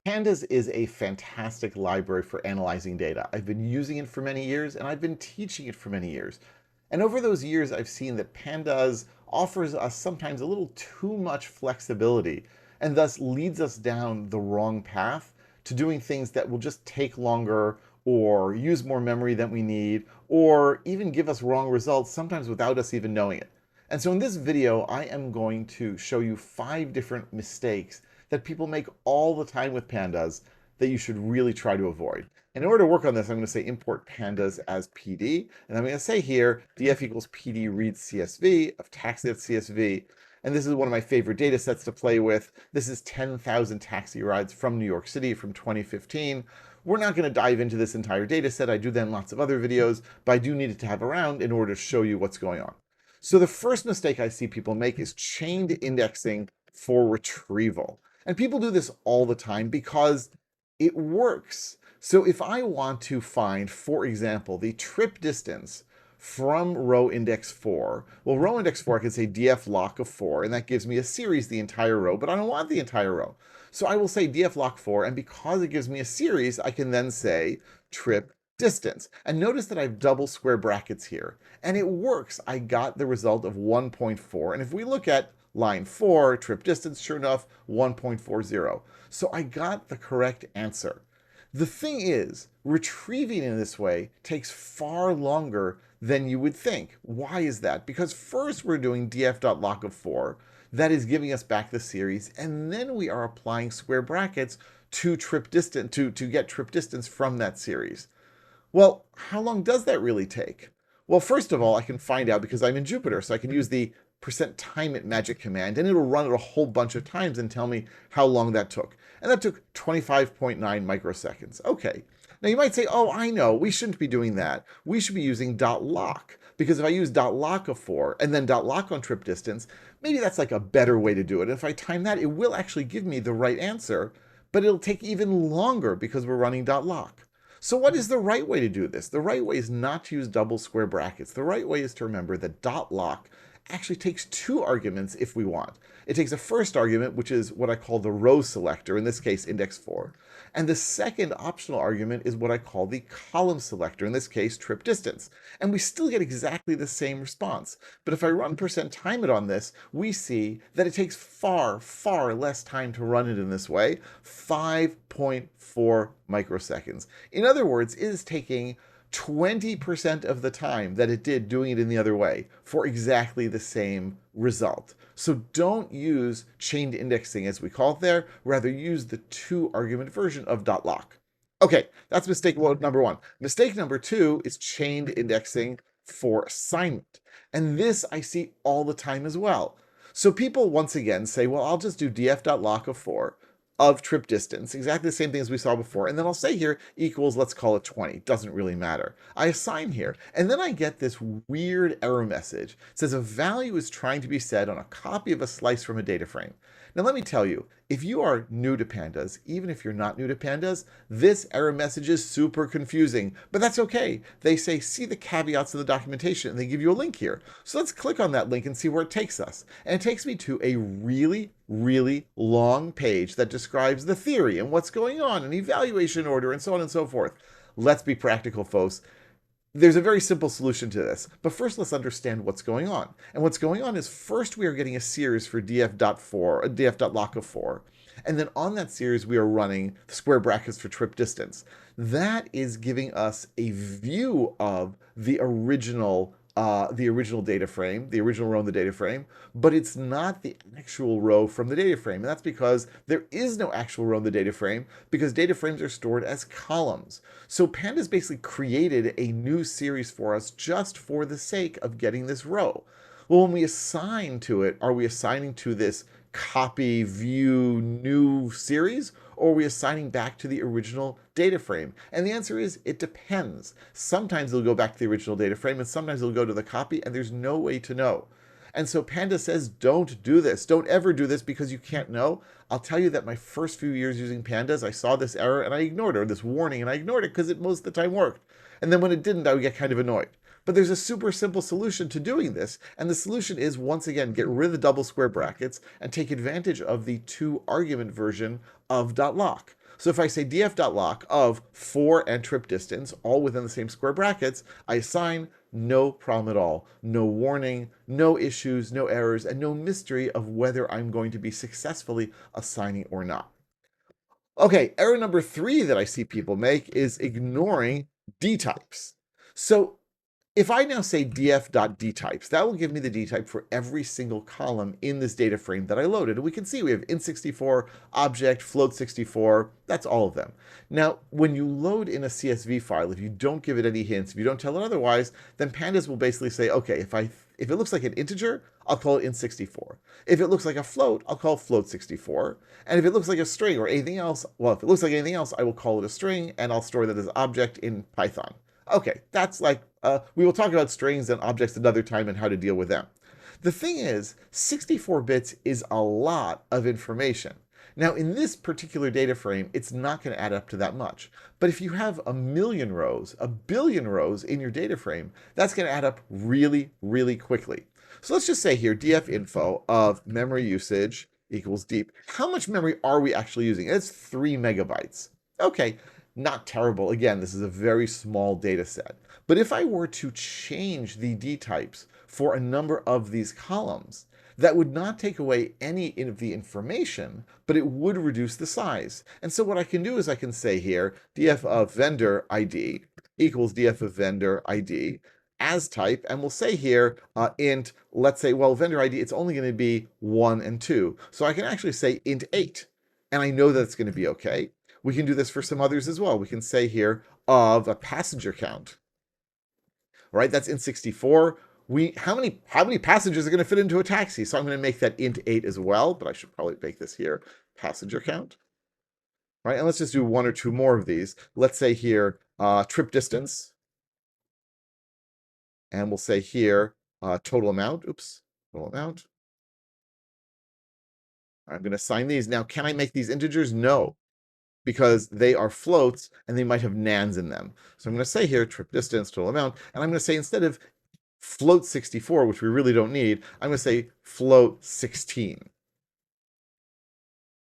Pandas is a fantastic library for analyzing data. I've been using it for many years, and I've been teaching it for many years. And over those years, I've seen that Pandas offers us sometimes a little too much flexibility, and thus leads us down the wrong path to doing things that will just take longer, or use more memory than we need, or even give us wrong results, sometimes without us even knowing it. And so in this video, I am going to show you 5 different mistakes that people make all the time with pandas that you should really try to avoid. In order to work on this, I'm going to say import pandas as PD, and I'm going to say here df equals PD read CSV of taxi.csv, and this is one of my favorite data sets to play with. This is 10,000 taxi rides from New York City from 2015. We're not going to dive into this entire data set. I do that in lots of other videos, but I do need it to have around in order to show you what's going on. So the first mistake I see people make is chained indexing for retrieval. And people do this all the time because it works. So if I want to find, for example, the trip distance from row index 4, well, row index 4, I can say df lock of 4, and that gives me a series, the entire row, but I don't want the entire row. So I will say df lock 4, and because it gives me a series, I can then say trip distance. And notice that I've double square brackets here. And it works. I got the result of 1.4. And if we look at line 4, trip distance, sure enough, 1.40. So I got the correct answer. The thing is, retrieving in this way takes far longer than you would think. Why is that? Because first we're doing df.lock of 4. That is giving us back the series, and then we are applying square brackets to trip distance to get trip distance from that series. Well, how long does that really take? Well, first of all, I can find out because I'm in Jupyter, so I can use the %timeit magic command, and it'll run it a whole bunch of times and tell me how long that took. And that took 25.9 microseconds. Okay. Now you might say, oh, I know, we shouldn't be doing that. We should be using .lock, because if I use .lock of 4 and then .lock on trip distance, maybe that's like a better way to do it. And if I time that, it will actually give me the right answer, but it'll take even longer because we're running .lock. So what is the right way to do this? The right way is not to use double square brackets. The right way is to remember that .lock actually takes 2 arguments if we want. It takes a first argument, which is what I call the row selector, in this case index 4. And the second optional argument is what I call the column selector, in this case trip distance. And we still get exactly the same response. But if I run %timeit on this, we see that it takes far, far less time to run it in this way, 5.4 microseconds. In other words, it is taking 20% of the time that it did doing it in the other way for exactly the same result. So don't use chained indexing as we call it there, rather use the 2-argument version of .lock. Okay, that's mistake number 1. Mistake number 2 is chained indexing for assignment. And this I see all the time as well. So people once again say, well, I'll just do df.lock of 4 of trip distance, exactly the same thing as we saw before, and then I'll say here equals, let's call it 20, doesn't really matter. I assign here, and then I get this weird error message. It says a value is trying to be set on a copy of a slice from a data frame. Now let me tell you, if you are new to pandas, even if you're not new to pandas, this error message is super confusing, but that's okay. They say, see the caveats in the documentation, and they give you a link here. So let's click on that link and see where it takes us. And it takes me to a really long page that describes the theory and what's going on and evaluation order and so on and so forth. Let's be practical, folks. There's a very simple solution to this, but first let's understand what's going on. And what's going on is first we are getting a series for df.lock of 4, and then on that series we are running the square brackets for trip distance. That is giving us a view of the original data frame, the original row in the data frame, but it's not the actual row from the data frame. And that's because there is no actual row in the data frame, because data frames are stored as columns. So Pandas basically created a new series for us just for the sake of getting this row. Well, when we assign to it, are we assigning to this copy view new series, or are we assigning back to the original data frame? And the answer is it depends. Sometimes it'll go back to the original data frame, and sometimes it'll go to the copy, and there's no way to know. And so Panda says, don't do this. Don't ever do this because you can't know. I'll tell you that my first few years using Pandas, I saw this error and I ignored it, or this warning, and I ignored it because it most of the time worked. And then when it didn't, I would get kind of annoyed. But there's a super simple solution to doing this, and the solution is, once again, get rid of the double square brackets and take advantage of the two-argument version of .lock. So if I say df.lock of for and trip distance, all within the same square brackets, I assign no problem at all. No warning, no issues, no errors, and no mystery of whether I'm going to be successfully assigning or not. Okay, error number 3 that I see people make is ignoring dtypes. So if I now say df.dtypes, that will give me the dtype for every single column in this data frame that I loaded. And we can see we have int64, object, float64, that's all of them. Now, when you load in a CSV file, if you don't give it any hints, if you don't tell it otherwise, then Pandas will basically say, okay, if it looks like an integer, I'll call it int64. If it looks like a float, I'll call it float64. And if it looks like a string or anything else, well, if it looks like anything else, I will call it a string, and I'll store that as object in Python. Okay, that's like, we will talk about strings and objects another time and how to deal with them. The thing is, 64 bits is a lot of information. Now, in this particular data frame, it's not going to add up to that much. But if you have a million rows, a billion rows in your data frame, that's going to add up really, really quickly. So let's just say here, df.info of memory usage equals deep. How much memory are we actually using? It's 3 megabytes. Okay, not terrible. Again, this is a very small data set. But if I were to change the dtypes for a number of these columns, that would not take away any of the information, but it would reduce the size. And so what I can do is I can say here, df of vendor ID equals df of vendor ID as type, and we'll say here int, let's say, well, vendor ID, it's only going to be 1 and 2. So I can actually say int 8, and I know that it's going to be okay. We can do this for some others as well. We can say here of a passenger count. All right, that's int 64. How many passengers are going to fit into a taxi? So I'm going to make that int 8 as well, but I should probably make this here passenger count. All right, and let's just do 1 or 2 more of these. Let's say here trip distance. And we'll say here total amount. Oops, total amount. I'm going to assign these. Now, can I make these integers? No, because they are floats and they might have nans in them. So I'm going to say here trip distance, total amount, and I'm going to say instead of float 64, which we really don't need, I'm going to say float 16.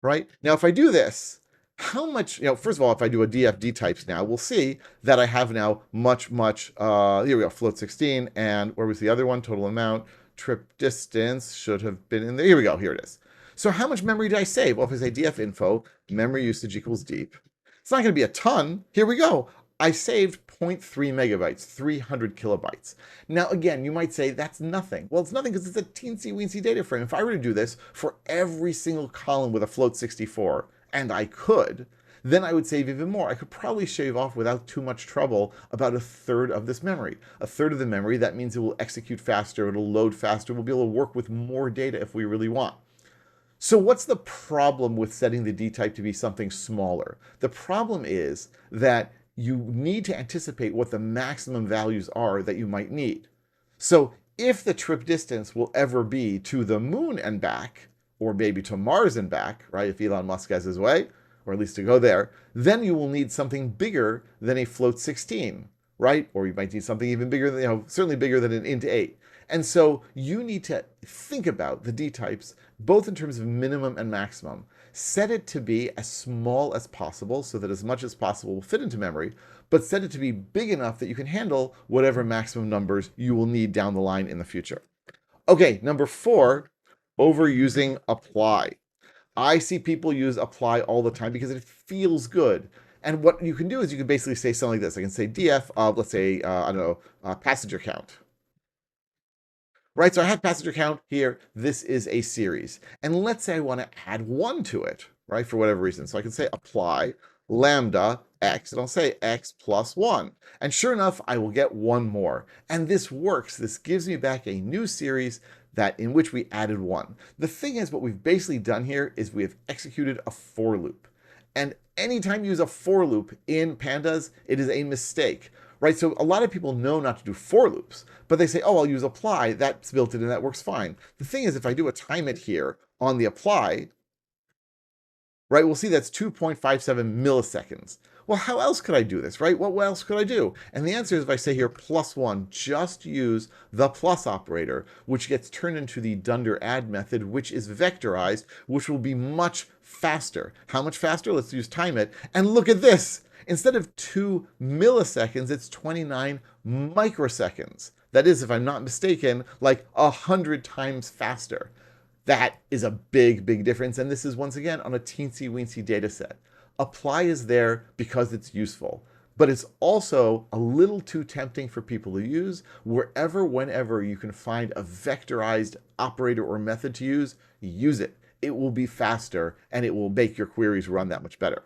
Right? Now, if I do this, how much, first of all, if I do a df dtypes now, we'll see that I have now much, here we go, float 16, and where was the other one? Total amount, trip distance should have been in there. Here we go, here it is. So how much memory did I save? Well, if I say df info, memory usage equals deep, it's not going to be a ton. Here we go. I saved 0.3 megabytes, 300 kilobytes. Now, again, you might say that's nothing. Well, it's nothing because it's a teensy-weensy data frame. If I were to do this for every single column with a float 64, and I could, then I would save even more. I could probably shave off without too much trouble about a third of this memory. A third of the memory, that means it will execute faster, it'll load faster, we'll be able to work with more data if we really want. So what's the problem with setting the dtype to be something smaller? The problem is that you need to anticipate what the maximum values are that you might need. So if the trip distance will ever be to the moon and back, or maybe to Mars and back, right, if Elon Musk has his way, or at least to go there, then you will need something bigger than a float 16, right? Or you might need something even bigger than, certainly bigger than an int 8. And so you need to think about the dtypes, both in terms of minimum and maximum. Set it to be as small as possible so that as much as possible will fit into memory, but set it to be big enough that you can handle whatever maximum numbers you will need down the line in the future. Okay, number 4, overusing apply. I see people use apply all the time because it feels good. And what you can do is you can basically say something like this. I can say df of, let's say, I don't know, passenger count. Right, so I have passenger count here. This is a series. And let's say I want to add 1 to it, right, for whatever reason. So I can say apply lambda x, and I'll say x plus 1. And sure enough, I will get 1 more. And this works. This gives me back a new series in which we added 1. The thing is, what we've basically done here is we have executed a for loop. And anytime you use a for loop in Pandas, it is a mistake. Right, so a lot of people know not to do for loops, but they say, oh, I'll use apply, that's built in and that works fine. The thing is, if I do a time it here on the apply, right, we'll see that's 2.57 milliseconds. well, how else could I do this, right? What else could I do? And the answer is, if I say here +1, just use the plus operator, which gets turned into the dunder add method, which is vectorized, which will be much faster. How much faster? Let's use time it. And look at this. Instead of 2 milliseconds, it's 29 microseconds. That is, if I'm not mistaken, like 100 times faster. That is a big, big difference. And this is, once again, on a teensy-weensy data set. Apply is there because it's useful, but it's also a little too tempting for people to use. Wherever, whenever you can find a vectorized operator or method to use it. It will be faster, and it will make your queries run that much better.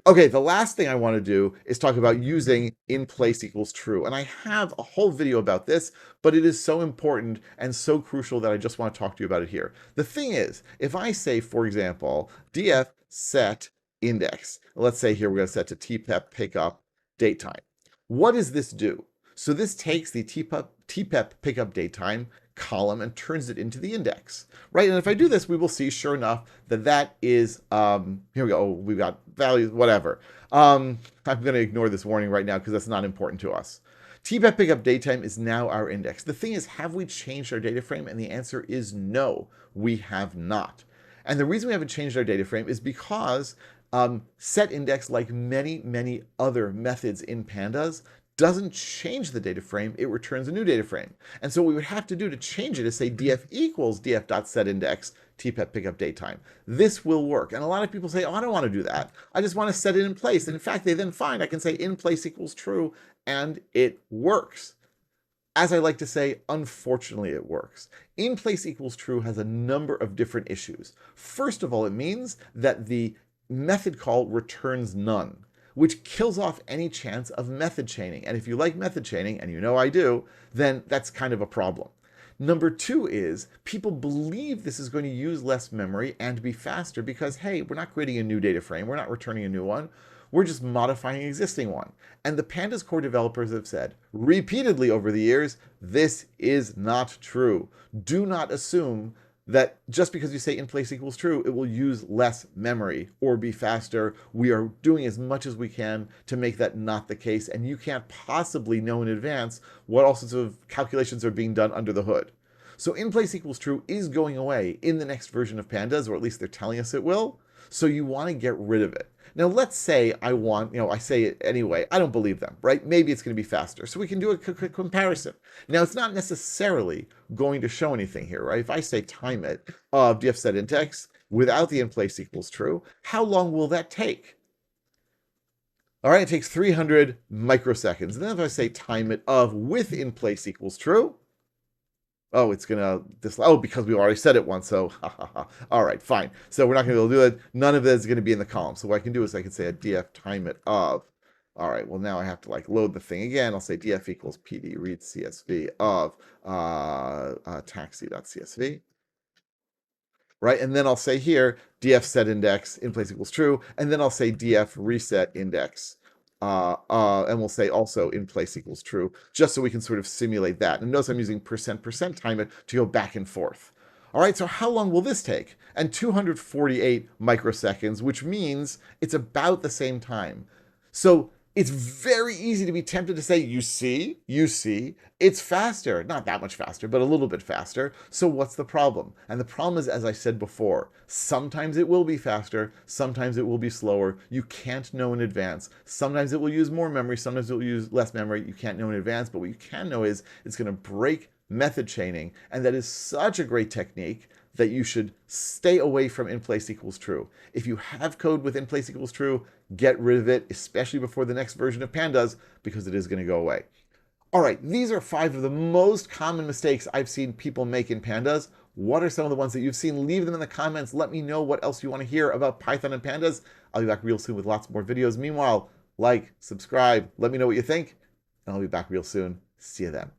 Okay, the last thing I want to do is talk about using in place equals true. And I have a whole video about this, but it is so important and so crucial that I just want to talk to you about it here. The thing is, if I say, for example, df set index, let's say here we're going to set to tpep pickup date time. What does this do? So this takes the tpep pickup date time column and turns it into the index, right? And if I do this, we will see, sure enough, that that is, here we go, we've got values, whatever. I'm going to ignore this warning right now because that's not important to us. tpep pickup date time is now our index. The thing is, have we changed our data frame? And the answer is no, we have not. And the reason we haven't changed our data frame is because set index, like many, many other methods in Pandas, doesn't change the data frame, it returns a new data frame. And so what we would have to do to change it is say df equals df.setIndex tpep pickup date time. This will work. And a lot of people say, oh, I don't want to do that. I just want to set it in place. And in fact, they then find I can say in place equals true, and it works. As I like to say, unfortunately, it works. In place equals true has a number of different issues. First of all, it means that the method call returns none, which kills off any chance of method chaining. And if you like method chaining, and you know I do, then that's kind of a problem. Number two is people believe this is going to use less memory and be faster because, hey, we're not creating a new data frame, we're not returning a new one, we're just modifying an existing one. And the Pandas core developers have said repeatedly over the years, this is not true. Do not assume that just because you say in place equals true, it will use less memory or be faster. We are doing as much as we can to make that not the case, and you can't possibly know in advance what all sorts of calculations are being done under the hood. So in place equals true is going away in the next version of Pandas, or at least they're telling us it will, so you want to get rid of it. Now let's say I say it anyway. I don't believe them, right? Maybe it's going to be faster. So we can do a quick comparison. Now it's not necessarily going to show anything here, right? If I say time it of df set index without the in place equals true, how long will that take? All right, it takes 300 microseconds. And then if I say time it of with in place equals true, oh, it's going to, oh, because we already said it once, so, all right, fine. So we're not going to be able to do it. None of that is going to be in the column. So what I can do is I can say a df time it of, all right, well, now I have to like load the thing again. I'll say df equals pd read csv of taxi.csv, right? And then I'll say here, df set index in place equals true, and then I'll say df reset index. And we'll say also in place equals true, just so we can sort of simulate that. And notice I'm using % time it to go back and forth. All right, so how long will this take? And 248 microseconds, which means it's about the same time. So it's very easy to be tempted to say, you see, it's faster. Not that much faster, but a little bit faster. So what's the problem? And the problem is, as I said before, sometimes it will be faster, sometimes it will be slower. You can't know in advance. Sometimes it will use more memory, sometimes it will use less memory. You can't know in advance, but what you can know is it's going to break method chaining. And that is such a great technique that you should stay away from in place equals true. If you have code with in place equals true, get rid of it, especially before the next version of Pandas, because it is going to go away. All right, these are 5 of the most common mistakes I've seen people make in Pandas. What are some of the ones that you've seen? Leave them in the comments. Let me know what else you want to hear about Python and Pandas. I'll be back real soon with lots more videos. Meanwhile, like, subscribe, let me know what you think, and I'll be back real soon. See you then.